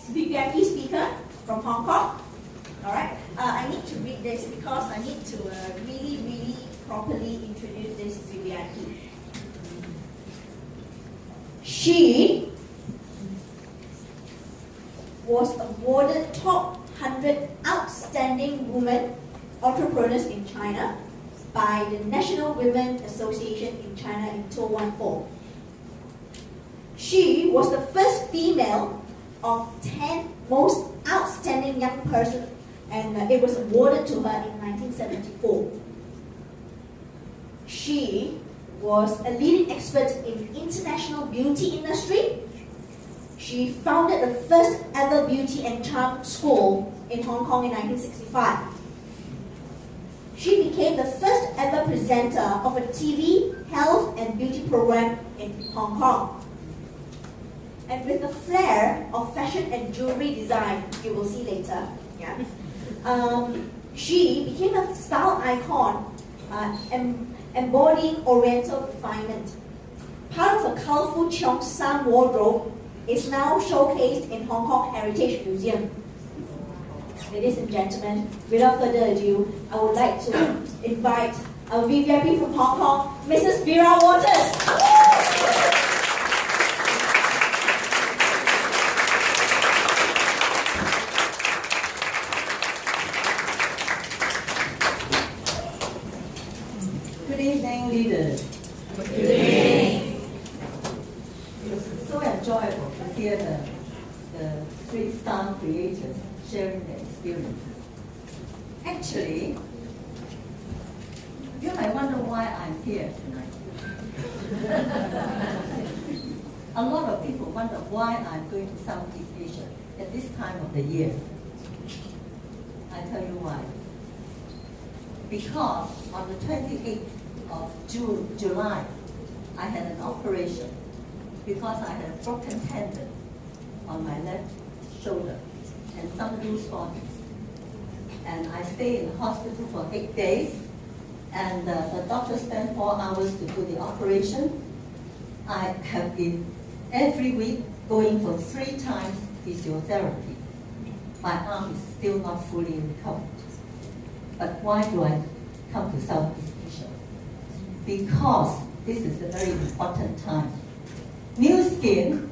VIP speaker from Hong Kong. All right. I need to read this because I need to really properly introduce this VIP. She was awarded top 100 outstanding women entrepreneurs in China by the National Women Association in China in 2014. She was the first female of 10 most outstanding young person, and it was awarded to her in 1974. She was a leading expert in international beauty industry. She founded the first ever beauty and charm school in Hong Kong in 1965. She became the first ever presenter of a TV health and beauty program in Hong Kong. And with the flair of fashion and jewelry design, you will see later, she became a style icon, embodying Oriental refinement. Part of the colorful Cheongsam wardrobe is now showcased in Hong Kong Heritage Museum. Ladies and gentlemen, without further ado, I would like to invite our VIP from Hong Kong, Mrs. Vera Waters. Good evening, leaders. Good evening. It was so enjoyable to hear the three-star creators sharing their experiences. Actually, you might wonder why I'm here tonight. A lot of people wonder why I'm going to Southeast Asia at this time of the year. I tell you why. Because on the 28th of July, I had an operation because I had a broken tendon on my left shoulder and some loose bodies. And I stayed in the hospital for 8 days, and the doctor spent 4 hours to do the operation. I have been every week going for 3 times physiotherapy. My arm is still not fully recovered. But why do I come to Southeast Asia? Because this is a very important time. New Skin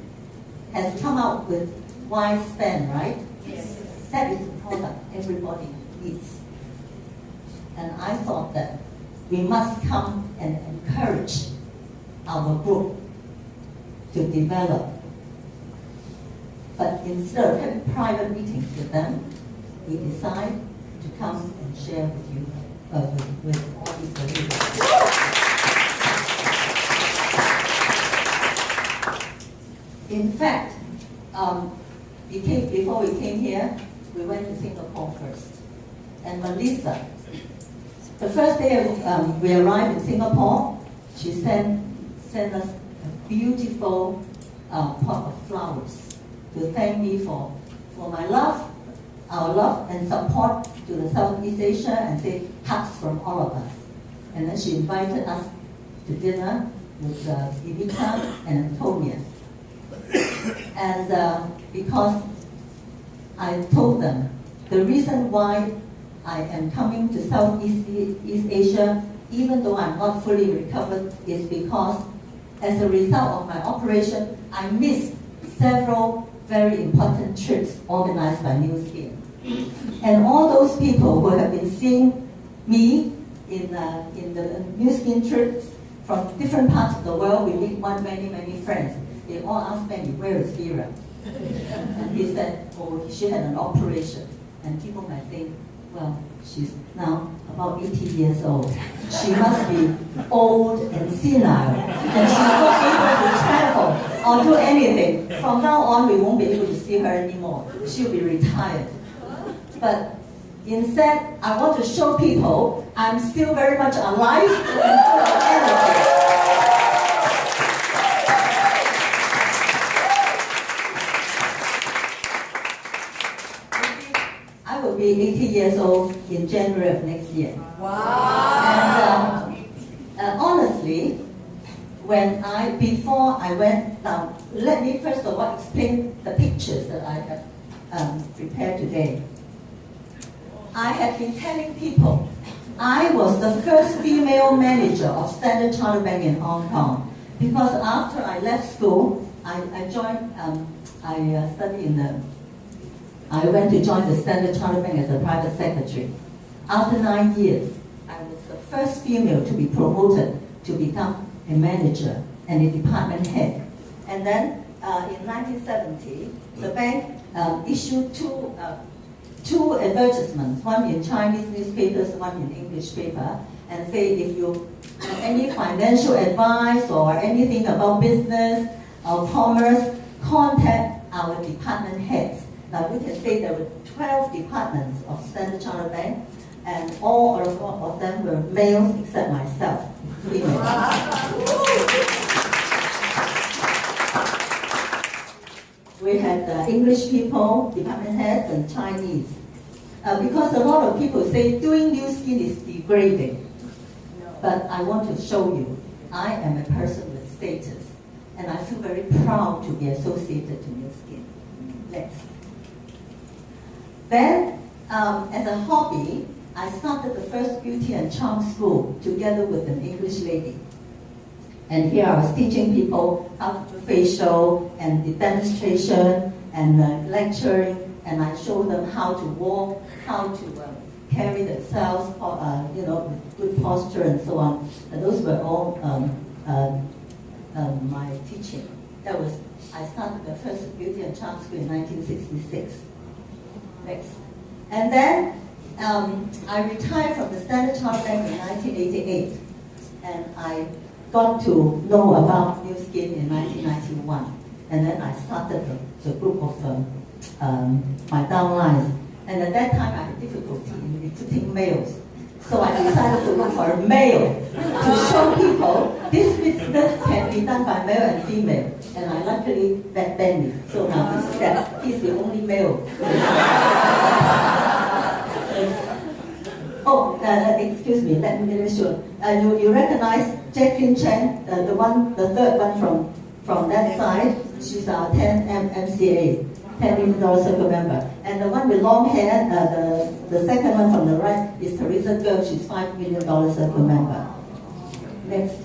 has come out with Y-Span, right? Yes. That is a product everybody needs. And I thought that we must come and encourage our group to develop. But instead of having private meetings with them, we decide to come and share with you, with all these leaders. In fact, before we came here, we went to Singapore first. And Melissa, the first day we arrived in Singapore, she sent us a beautiful pot of flowers to thank me for my love, our love and support to the Southeast Asia, and say hugs from all of us. And then she invited us to dinner with Evita and Antonia. And because I told them the reason why I am coming to Southeast Asia, even though I'm not fully recovered, is because as a result of my operation, I missed several very important trips organized by New Skin. And all those people who have been seeing me in the New Skin trips from different parts of the world, we meet many friends. They all asked me, where is Vera? And he said, oh, she had an operation. And people might think, well, she's now about 80 years old. She must be old and senile. And she's not able to travel or do anything. From now on, we won't be able to see her anymore. She'll be retired. But instead, I want to show people I'm still very much alive and full of energy. I will be 80 years old in January of next year. Wow! And honestly, before I went down, let me first of all explain the pictures that I have prepare today. I have been telling people I was the first female manager of Standard Chartered Bank in Hong Kong, because after I left school, I went to join the Standard Chartered Bank as a private secretary. After 9 years, I was the first female to be promoted to become a manager and a department head. And then in 1970, the bank issued two advertisements, one in Chinese newspapers, one in English paper, and say if you have any financial advice or anything about business or commerce, contact our department heads. Now we can say there were 12 departments of Standard Chartered Bank, and all of them were males except myself, female. We had English people, department heads, and Chinese. Because a lot of people say doing new skin is degrading. But I want to show you, I am a person with status, and I feel very proud to be associated to new skin. Next. Then, as a hobby, I started the first beauty and charm school together with an English lady. And here I was teaching people how to do facial and the demonstration and lecturing, and I showed them how to walk, how to carry themselves, with good posture and so on. And those were all my teaching. I started the first beauty and charm school in 1966. Next. And then I retired from the Standard Chartered Bank in 1988, and I got to know about New Skin in 1991. And then I started the group of my downlines. And at that time, I had difficulty in recruiting males. So I decided to look for a male to show people this business can be done by male and female. And I luckily met Benny. So now he's the only male. Excuse me, let me make sure. You recognize Jacqueline Chen, the third one from that side. She's our 10 MCA, $10 million circle member. And the one with long hair, the second one from the right is Teresa Girl. She's $5 million circle member. Next.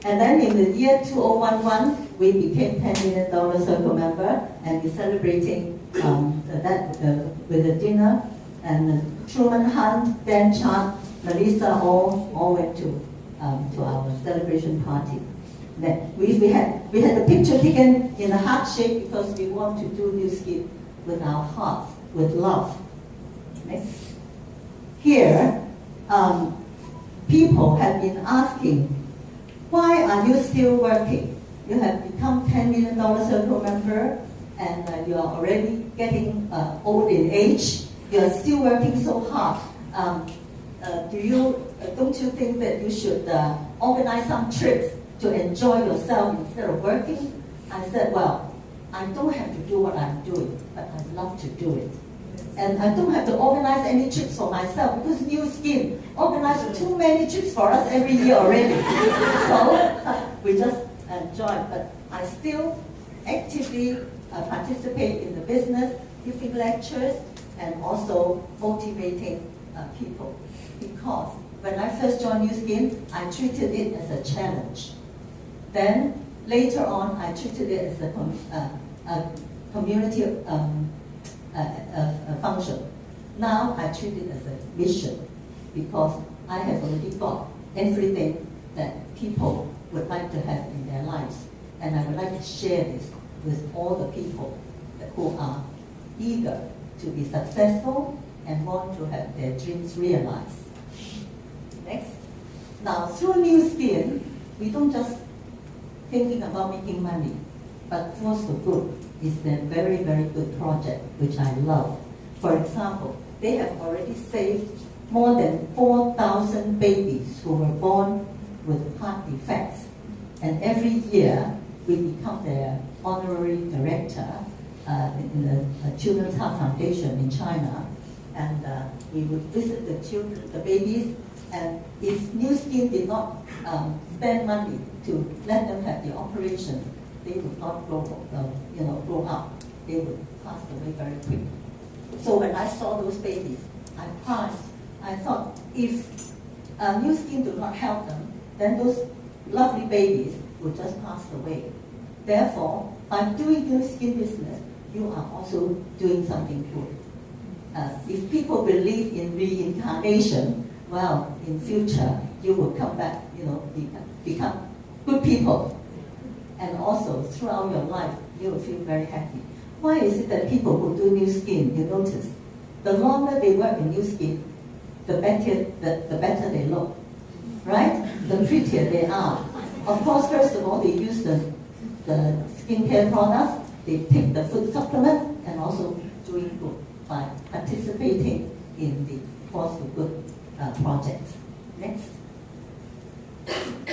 And then in the year 2011, we became $10 million circle member, and we're celebrating that with a dinner. And Truman Hunt, Dan Chart, Melissa all went to our celebration party. We had the picture taken in a heart shape because we want to do New Skin with our hearts, with love. Next. Here, people have been asking, why are you still working? You have become $10 million circle member, and you are already getting old in age. You are still working so hard. Don't you think that you should organize some trips to enjoy yourself instead of working? I said, well, I don't have to do what I'm doing, but I love to do it. And I don't have to organize any trips for myself because New Skin organizes too many trips for us every year already. So we just enjoy. But I still actively participate in the business, giving lectures, and also motivating people. Because when I first joined New Skin, I treated it as a challenge. Then later on, I treated it as a community function. Now I treat it as a mission because I have already got everything that people would like to have in their lives. And I would like to share this with all the people who are eager to be successful and want to have their dreams realized. Next. Now, through New Skin, we don't just thinking about making money, but Force for Good is a very, very good project, which I love. For example, they have already saved more than 4,000 babies who were born with heart defects. And every year, we become their honorary director in the Children's Heart Foundation in China. And we would visit the children, the babies, and if New Skin did not spend money to let them have the operation, they would not grow up. They would passed away very quick. So when I saw those babies, I cried. I thought, if New Skin do not help them, then those lovely babies will just pass away. Therefore, by doing New Skin business, you are also doing something good. If people believe in reincarnation, well, in future, you will come back, become good people. And also, throughout your life, you will feel very happy. Why is it that people who do New Skin, you notice, the longer they work in New Skin, the better they look, right? The prettier they are. Of course, first of all, they use the skincare products, they take the food supplement, and also doing good by participating in the Force for Good projects. Next.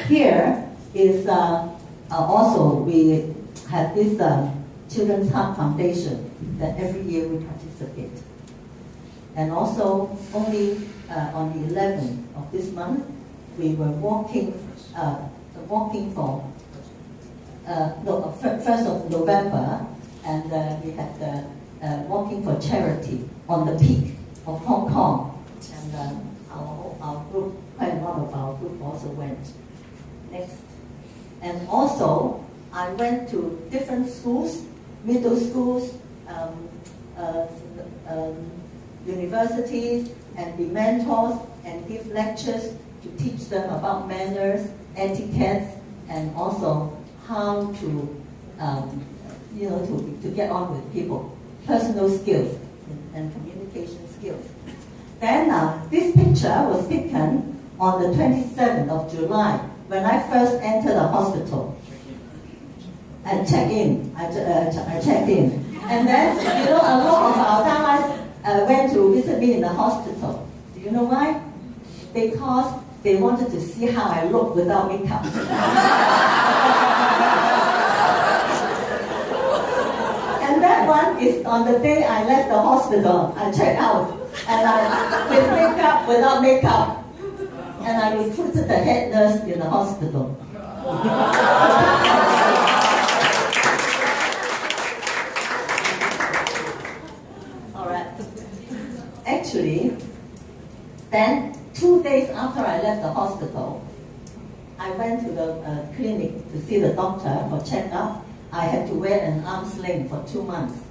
Here is also we have this Children's Heart Foundation that every year we participate. And also only on the 11th of this month, we were walking for 1st of November, and we had walking for charity on the peak of Hong Kong, and our group, quite a lot of our group also went. Next. And also, I went to different schools, middle schools, universities, and be mentors and give lectures to teach them about manners, etiquette, and also how to, to get on with people, personal skills and communication skills. Then this picture was taken on the 27th of July when I first entered the hospital and checked in. I checked in. And then, a lot of our downlines went to visit me in the hospital. Do you know why? Because they wanted to see how I look without makeup. And that one is on the day I left the hospital. I checked out, and with makeup, without makeup, and I recruited the head nurse in the hospital. All right. Actually, then 2 days after I left the hospital, I went to the clinic to see the doctor for checkup. I had to wear an arm sling for 2 months.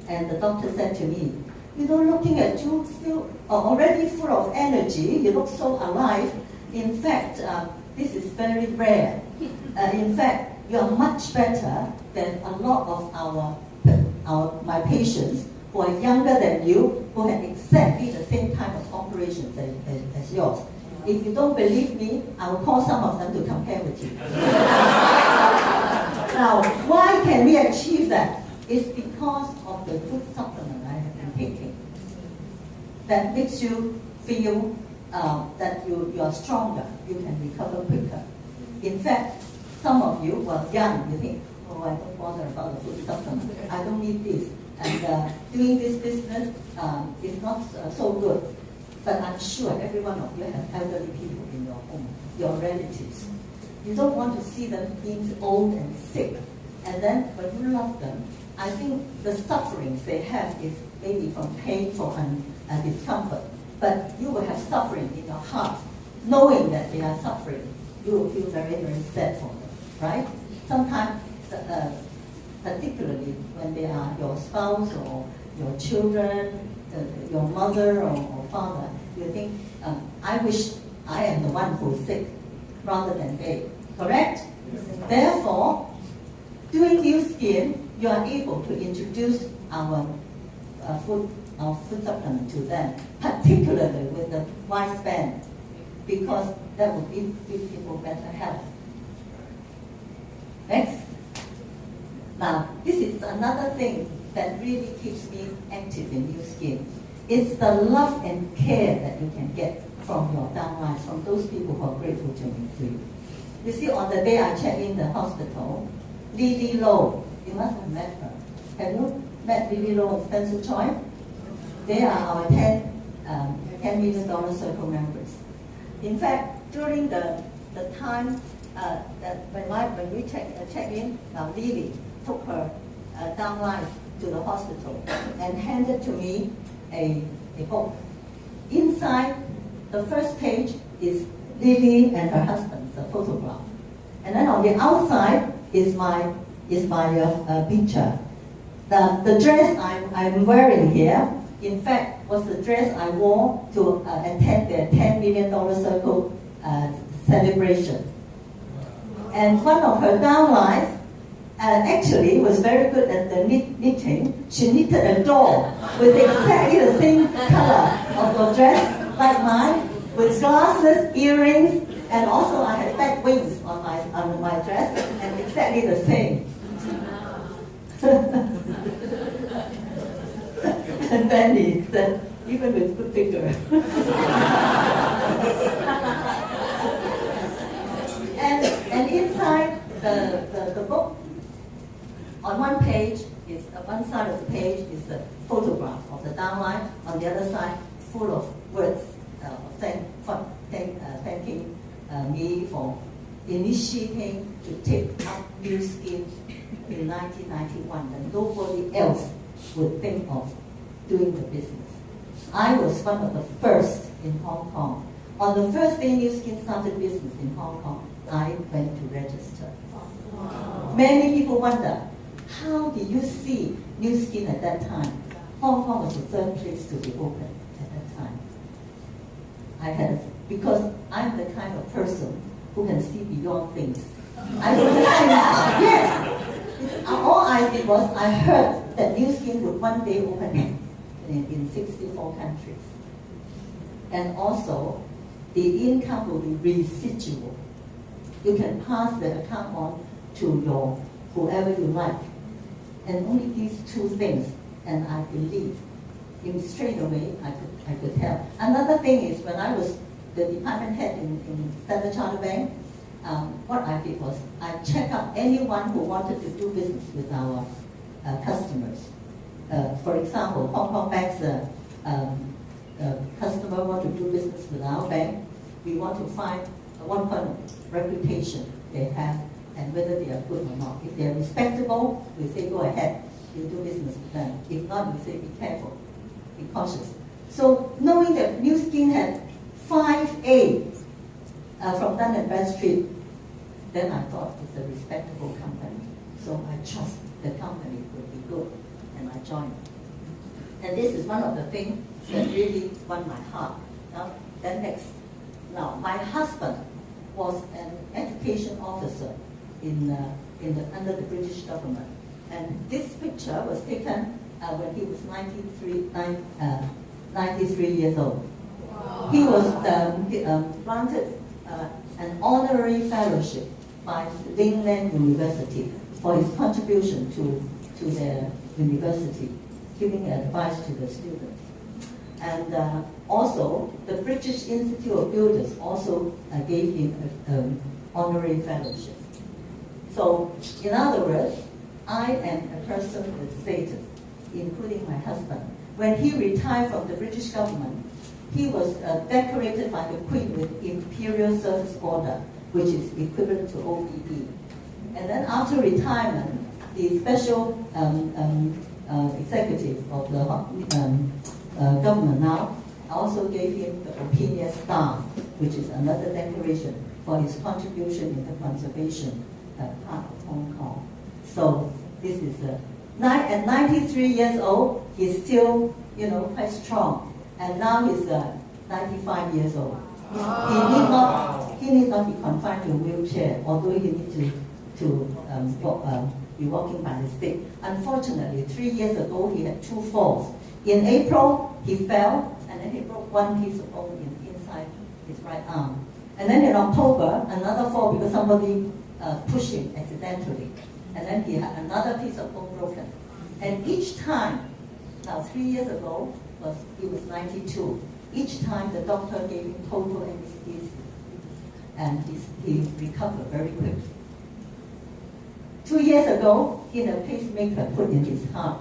And the doctor said to me, looking at you, still already full of energy, you look so alive. In fact, this is very rare. In fact, you are much better than a lot of my patients who are younger than you, who had exactly the same kind of operations as yours. If you don't believe me, I will call some of them to compare with you. Now, why can we achieve that? It's because of the food supplement I have been taking that makes you feel that you are stronger, you can recover quicker. In fact, some of you who are young, you think, I don't bother about the food supplement. I don't need this. And doing this business is not so good. But I'm sure every one of you have elderly people in your home, your relatives. You don't want to see them being old and sick. And then when you love them, I think the sufferings they have is maybe from painful and discomfort. But you will have suffering in your heart, knowing that they are suffering. You will feel very, very sad for them, right? Sometimes, particularly when they are your spouse or your children, your mother or father, you think, I wish I am the one who is sick rather than they. Correct? Yes. Therefore, doing New Skin, you are able to introduce our food supplement to them, particularly with the wise band, because that will give people better health. Next. Now, this is another thing that really keeps me active in New Skin. It's the love and care that you can get from your downlines, from those people who are grateful to you. You see, on the day I checked in the hospital, Lily Low, you must have met her. Have you met Lily Low and Spencer Choi? They are our $10 million circle members. In fact, during the time that when we check in, Lily took her downline to the hospital and handed to me a book. Inside, the first page is Lily and her husband's photograph. And then on the outside is my picture. The dress I'm wearing here, in fact, was the dress I wore to attend the $10 million circle celebration. And one of her downlines actually was very good at the knitting. She knitted a doll with exactly the same color of the dress like mine, with glasses, earrings, and also I had bat wings on my dress, and exactly the same. And then he said, even with good figure. and inside the book, on one page is one side of the page is the photograph of the downline. On the other side, full of words thanking me for initiating to take up Nu Skin in 1991, and nobody else would think of doing the business. I was one of the first in Hong Kong. On the first day Nu Skin started business in Hong Kong, I went to register. Wow. Many people wonder, how did you see Nu Skin at that time? Hong Kong was the third place to be open at that time. Because I'm the kind of person who can see beyond things. I would just say, yes! All I did was, I heard that Nu Skin would one day open in 64 countries. And also, the income will be residual. You can pass the account on to your whoever you like. And only these two things, and I believe, straight away I could tell. Another thing is, when I was the department head in Standard Chartered Bank, what I did was I checked up anyone who wanted to do business with our customers. For example, Hong Kong Bank's customer want to do business with our bank. We want to find what kind of reputation they have and whether they are good or not. If they are respectable, we say go ahead, you do business with them. If not, we say be careful, be cautious. So knowing that Nu Skin had 5A from Dun & Bradstreet, then I thought it's a respectable company. So I trust the company would be good, and I joined. And this is one of the things that really won my heart. Then next. Now, my husband was an education officer under the British government. And this picture was taken when he was 93 years old. Wow. He was granted an honorary fellowship by Lingnan University for his contribution to the university, giving advice to the students. And also, the British Institute of Builders also gave him an honorary fellowship. So, in other words, I am a person with status, including my husband. When he retired from the British government, he was decorated by the Queen with Imperial Service Order, which is equivalent to OBE. And then after retirement, the special executive of the government now also gave him the Opinion Star, which is another decoration for his contribution in the conservation part of Hong Kong. So this is at 93 years old, he's still, quite strong. And now he's 95 years old. Wow. He need not be confined to a wheelchair, although he needs to be walking by the stick. Unfortunately, 3 years ago, he had 2 falls. In April, he fell, and then he broke one piece of bone inside his right arm. And then in October, another fall because somebody pushed him accidentally. And then he had another piece of bone broken. And each time, now 3 years ago, he was 92. Each time the doctor gave him total anesthesia. And he recovered very quickly. 2 years ago, he had a pacemaker put in his heart.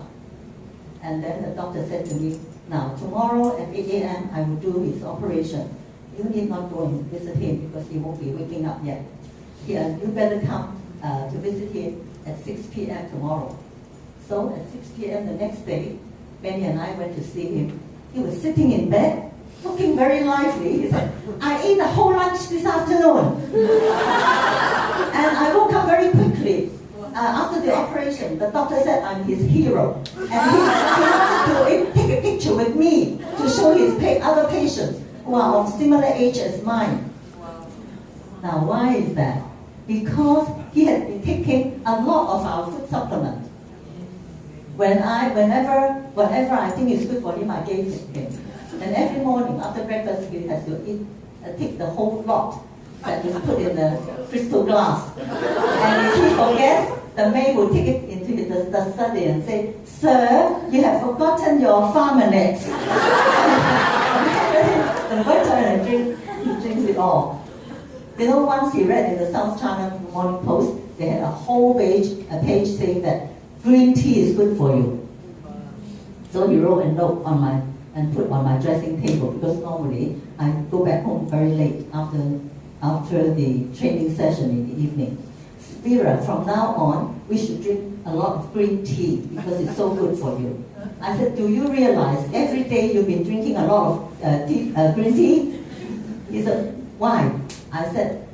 And then the doctor said to me, now tomorrow at 8 a.m. I will do his operation. You need not go and visit him because he won't be waking up yet. You better come to visit him at 6 p.m. tomorrow. So at 6 p.m. the next day, Benny and I went to see him. He was sitting in bed, looking very lively. He said, I ate the whole lunch this afternoon. And I woke up very quickly. After the operation, the doctor said I'm his hero. And he wanted to take a picture with me to show his other patients who are of similar age as mine. Now, why is that? Because he had been taking a lot of our food supplement. Whatever I think is good for him, I gave it him. And every morning after breakfast, he has to take the whole lot that is put in the crystal glass. And if he forgets, the maid will take it into the study and say, Sir, you have forgotten your Farmanex. And go to and he drinks it all. You know, once he read in the South China Morning Post, they had a whole page saying that green tea is good for you. So he wrote a note and put on my dressing table, because normally I go back home very late after the training session in the evening. Vera, from now on, we should drink a lot of green tea because it's so good for you. I said, do you realize every day you've been drinking a lot of green tea? He said, why? I said,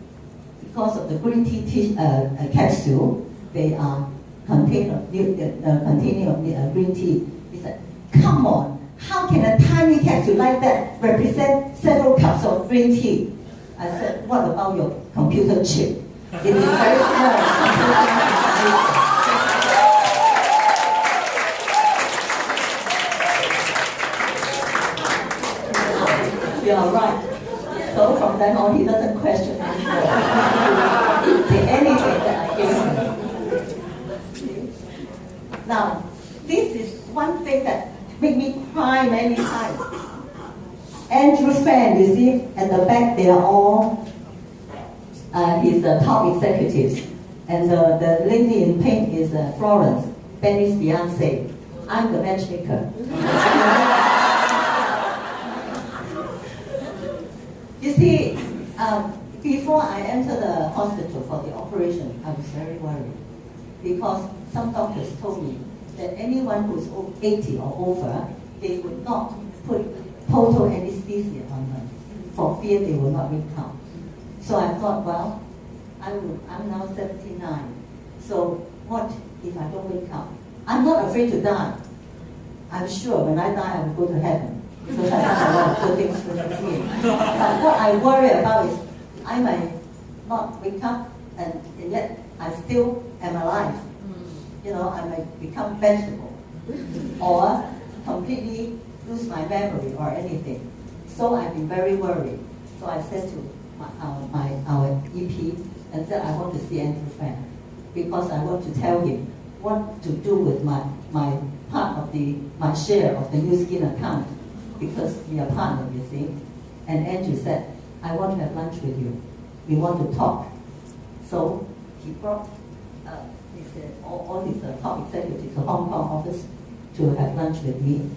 because of the green tea capsule, they are containing green tea. He said, come on, how can a tiny capsule like that represent several cups of green tea? I said, what about your computer chip? It is very small. You are right. So from then on, he doesn't question anymore. Anything that I give him. Now, this is one thing that made me cry many times. Andrew's friend, you see, at the back, they are all his top executives. And the lady in pink is Florence, Benny's fiancée. I'm the matchmaker. You see, before I entered the hospital for the operation, I was very worried. Because some doctors told me that anyone who's 80 or over, they would not put total anesthesia on them for fear they will not wake up. So I thought, well, I'm now 79. So what if I don't wake up? I'm not afraid to die. I'm sure when I die, I will go to heaven because I have a lot of good things to see. But what I worry about is I might not wake up and yet I still am alive. You know, I might become vegetable or completely lose my memory or anything. So I've been very worried. So I said to our EP and said I want to see Andrew Fan because I want to tell him what to do with my part of my share of the New Skin account because we are partners, you see. And Andrew said, I want to have lunch with you. We want to talk. So he brought all his top executives to Hong Kong office to have lunch with me.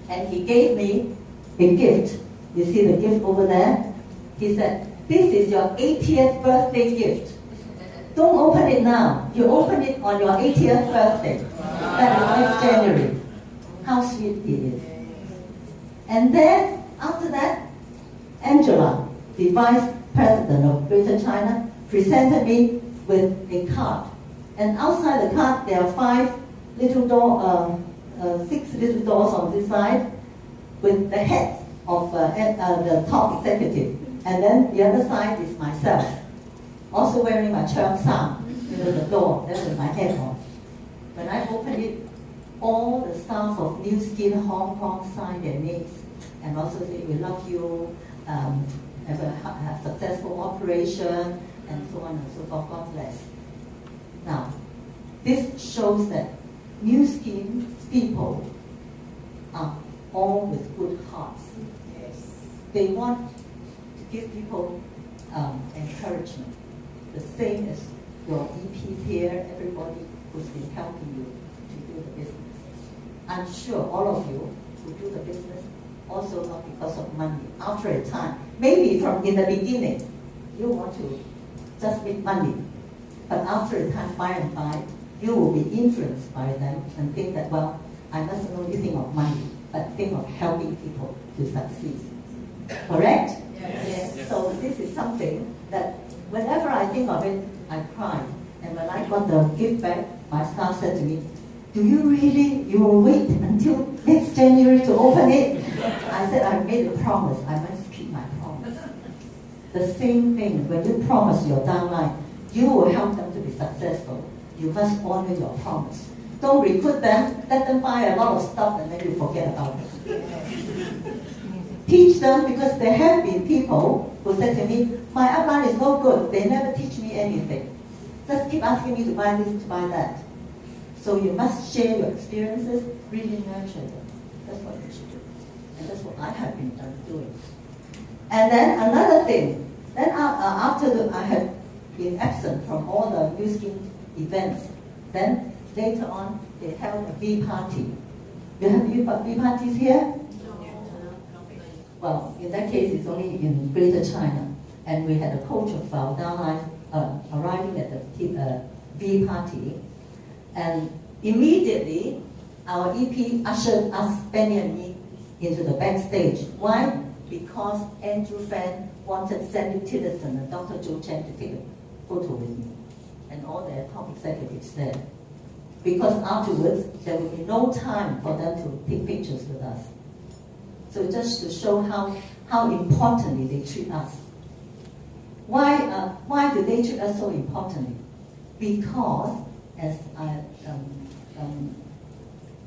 And he gave me a gift. You see the gift over there? He said, this is your 80th birthday gift. Don't open it now. You open it on your 80th birthday. That is next January. How sweet he is. And then, after that, Angela, the Vice President of Greater China, presented me with a card. And outside the card, there are 6 little doors on this side with the heads of the top executive. And then the other side is myself, also wearing my cheongsam, the door, that's with my head on. When I opened it, all the staff of New Skin Hong Kong signed their names and also say, we love you, have a successful operation, and so on and so forth, God bless. Now, this shows that New Skin people are all with good hearts. Yes. They want to give people encouragement. The same as your EPs here, everybody who's been helping you to do the business. I'm sure all of you who do the business also not because of money. After a time, maybe from in the beginning, you want to just make money. But after a time, by and by, you will be influenced by them and think that, well, I must only think of money, but think of helping people to succeed. Correct? Yes. Yes. So this is something that whenever I think of it, I cry. And when I got the gift back, my staff said to me, do you will wait until next January to open it? I said, I made a promise, I must keep my promise. The same thing, when you promise your downline, you will help them to be successful. You must honor your promise. Don't recruit them, let them buy a lot of stuff and then you forget about it. Teach them, because there have been people who said to me, my upline is no good, they never teach me anything. Just keep asking me to buy this, to buy that. So you must share your experiences, really nurture them. That's what you should do. And that's what I have been doing. And then another thing, then after I had been absent from all the New Skin events, then later on they held a V party. You have V parties here? Well, in that case, it's only in Greater China. And we had a coach of our downline arriving at the V party. And immediately, our EP ushered us, Benny and me, into the backstage. Why? Because Andrew Fan wanted Sandy Tillotson and Dr. Joe Chen to take a photo with me. And all their top executives there. Because afterwards, there will be no time for them to take pictures with us. So just to show how importantly they treat us. Why do they treat us so importantly? Because, as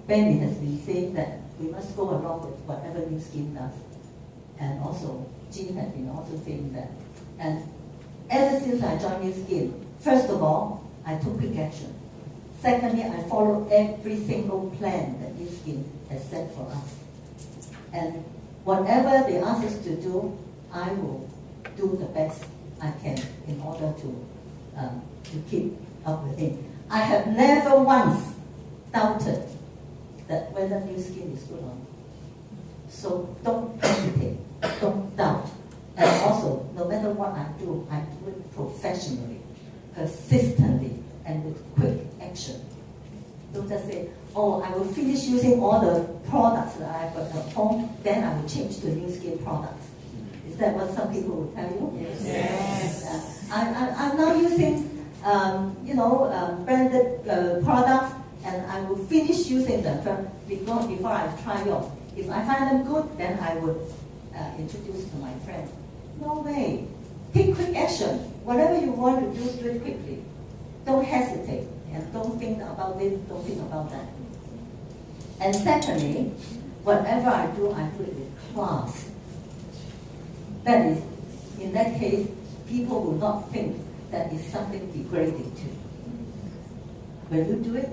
Benny has been saying, that we must go along with whatever New Skin does. And also, Jean has been also saying that. And ever since I joined New Skin, first of all, I took quick action. Secondly, I followed every single plan that New Skin has set for us. And whatever they ask us to do, I will do the best I can in order to keep up with it. I have never once doubted that whether New Skin is good or not. So don't hesitate, don't doubt. And also, no matter what I do it professionally, persistently, and with quick action. Don't just say, oh, I will finish using all the products that I've got at home, then I will change to New Skin products. Is that what some people will tell you? Yes. I'm now using, branded products, and I will finish using them before I try yours. If I find them good, then I would introduce to my friends. No way. Take quick action. Whatever you want to do it quickly. Don't hesitate, and don't think about this, don't think about that. And secondly, whatever I do it with class. That is, in that case, people will not think that it's something degrading to you. When you do it,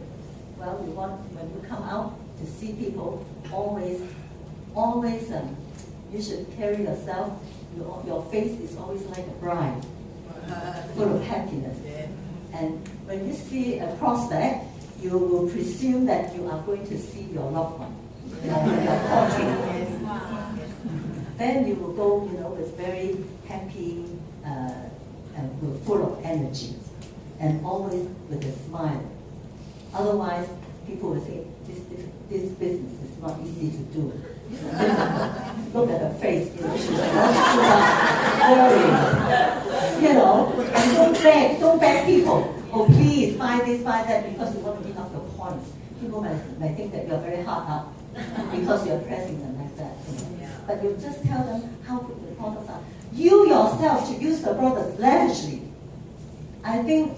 well, when you come out to see people, always, you should carry yourself, your face is always like a bride, full of happiness. And when you see a prospect, you will presume that you are going to see your loved one. Then you will go, with very happy and full of energy, and always with a smile. Otherwise, people will say, this business is not easy to do. Look at her face, she's worried. And don't beg people. Oh, please buy this, buy that, because you want to meet up your points. People may think that you're very hard up because you're pressing them like that. But you just tell them how good the products are. You yourself should use the products lavishly. I think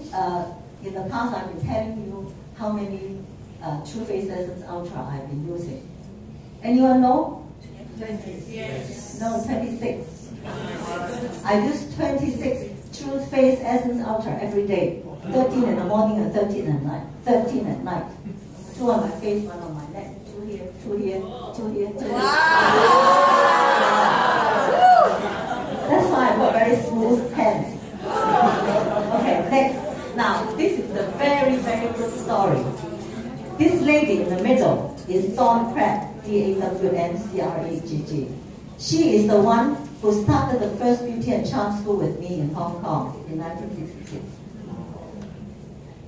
in the past I've been telling you how many True Face Essence Ultra I've been using. Anyone know? 20. Yes. No, 26. I use 26 True Face Essence Ultra every day. 13 in the morning and 13 at night. 13 at night. 2 on my face, 1 on my neck. 2 here, 2 here, 2 here, 2 here. That's why I've got very smooth hands. Okay, next. Now, this is the very, very good story. This lady in the middle is Dawn Pratt, D-A-W-N-C-R-A-G-G. She is the one who started the first beauty and charm school with me in Hong Kong in 1966.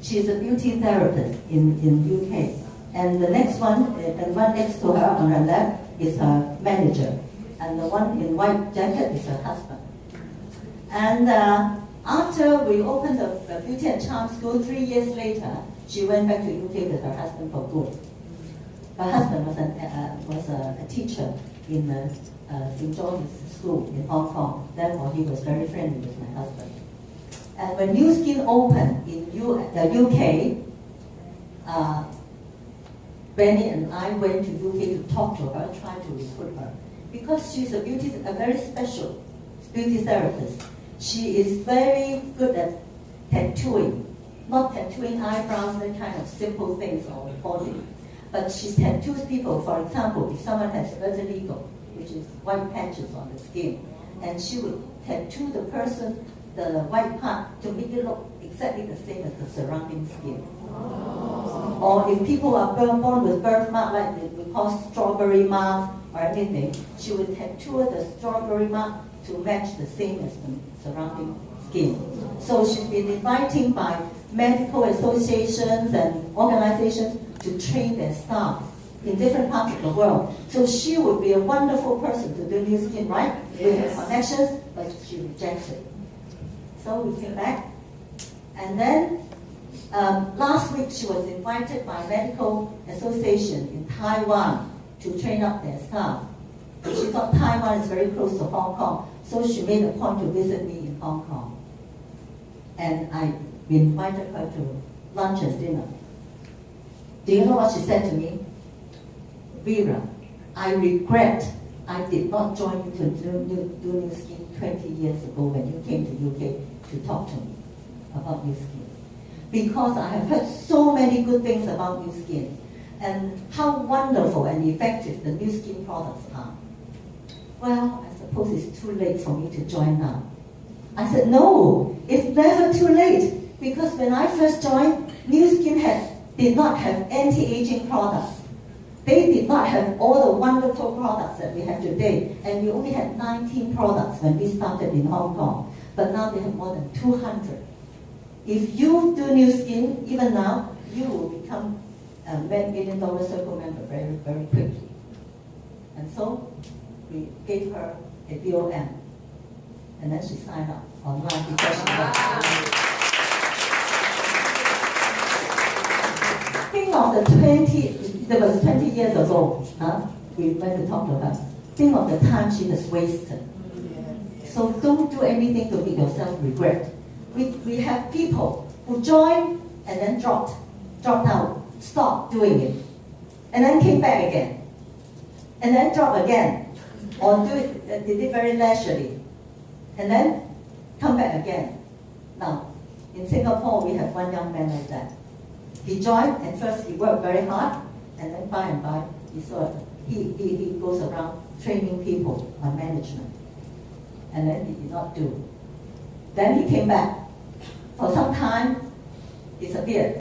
She's a beauty therapist in UK. And the next one, the one next to her on her left is her manager. And the one in white jacket is her husband. And after we opened the Beauty and Charm School, 3 years later, she went back to UK with her husband for good. Her husband was a teacher in St. George's School in Hong Kong. Therefore, he was very friendly with my husband. And when New Skin opened in the UK, Benny and I went to UK to talk to her, try to recruit her. Because she's a very special beauty therapist. She is very good at tattooing. Not tattooing eyebrows, that kind of simple things on the body. But she tattoos people. For example, if someone has vitiligo, which is white patches on the skin, and she would tattoo the person, the white part, to make it look exactly the same as the surrounding skin. Or if people are born with birthmark, like we call strawberry mark or anything, she would tattoo the strawberry mark to match the same as the surrounding skin. So she's been invited by medical associations and organizations to train their staff in different parts of the world. So she would be a wonderful person to do New Skin, right? With her connections, but she rejected. So we came back, and then last week she was invited by a medical association in Taiwan to train up their staff. And she thought Taiwan is very close to Hong Kong, so she made a point to visit me in Hong Kong. And I invited her to lunch and dinner. Do you know what she said to me? Vera, I regret I did not join you to do New Skin 20 years ago when you came to UK to talk to me about New Skin. Because I have heard so many good things about New Skin and how wonderful and effective the New Skin products are. Well, I suppose it's too late for me to join now. I said, no, it's never too late, because when I first joined, New Skin did not have anti-aging products. They did not have all the wonderful products that we have today, and we only had 19 products when we started in Hong Kong, but now they have more than 200. If you do New Skin, even now, you will become a $1 million circle member very, very quickly. And so we gave her a VOM, and then she signed up online because she was. Think of that was 20 years ago, we went to talk to her. Think of the time she has wasted. So don't do anything to make yourself regret. We have people who joined and then dropped out, stopped doing it, and then came back again, and then dropped again, or did it very leisurely, and then come back again. Now, in Singapore, we have one young man like that. He joined, and first he worked very hard, and then by and by, he goes around training people on management. And then he did not do. Then he came back. For some time, disappeared.